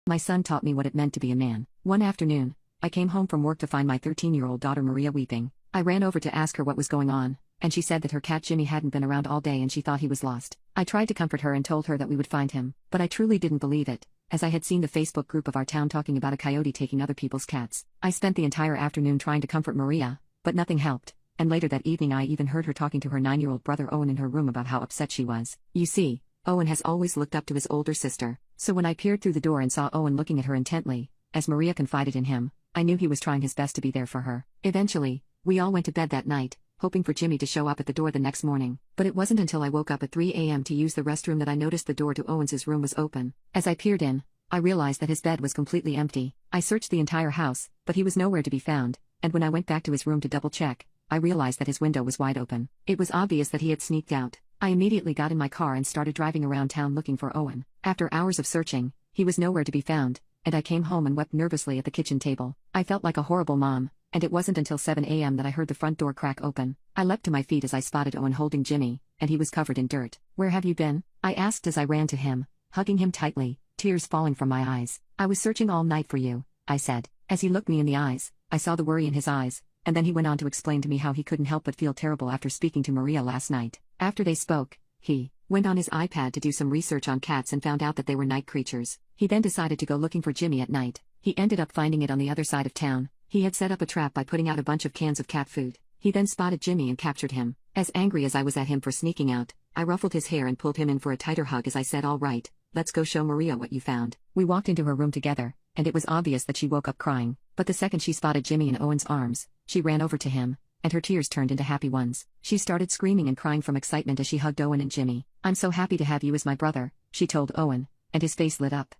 My son taught me what it meant to be a man. One afternoon, I came home from work to find my 13-year-old daughter Maria weeping. I ran over to ask her what was going on, and she said that her cat Jimmy hadn't been around all day and she thought he was lost. I tried to comfort her and told her that we would find him, but I truly didn't believe it, as I had seen the Facebook group of our town talking about a coyote taking other people's cats. I spent the entire afternoon trying to comfort Maria, but nothing helped, and later that evening I even heard her talking to her 9-year-old brother Owen in her room about how upset she was. You see, Owen has always looked up to his older sister, so when I peered through the door and saw Owen looking at her intently, as Maria confided in him, I knew he was trying his best to be there for her. Eventually, we all went to bed that night, hoping for Jimmy to show up at the door the next morning, but it wasn't until I woke up at 3 a.m. to use the restroom that I noticed the door to Owens' room was open. As I peered in, I realized that his bed was completely empty. I searched the entire house, but he was nowhere to be found, and when I went back to his room to double-check, I realized that his window was wide open. It was obvious that he had sneaked out. I immediately got in my car and started driving around town looking for Owen. After hours of searching, he was nowhere to be found, and I came home and wept nervously at the kitchen table. I felt like a horrible mom, and it wasn't until 7 a.m. that I heard the front door crack open. I leapt to my feet as I spotted Owen holding Jimmy, and he was covered in dirt. "Where have you been?" I asked as I ran to him, hugging him tightly, tears falling from my eyes. "I was searching all night for you," I said. As he looked me in the eyes, I saw the worry in his eyes, and then he went on to explain to me how he couldn't help but feel terrible after speaking to Maria last night. After they spoke, he went on his iPad to do some research on cats and found out that they were night creatures. He then decided to go looking for Jimmy at night. He ended up finding it on the other side of town. He had set up a trap by putting out a bunch of cans of cat food. He then spotted Jimmy and captured him. As angry as I was at him for sneaking out, I ruffled his hair and pulled him in for a tighter hug as I said, "All right, let's go show Maria what you found." We walked into her room together, and it was obvious that she woke up crying, but the second she spotted Jimmy in Owen's arms, she ran over to him, and her tears turned into happy ones. She started screaming and crying from excitement as she hugged Owen and Jimmy. "I'm so happy to have you as my brother," she told Owen, and his face lit up.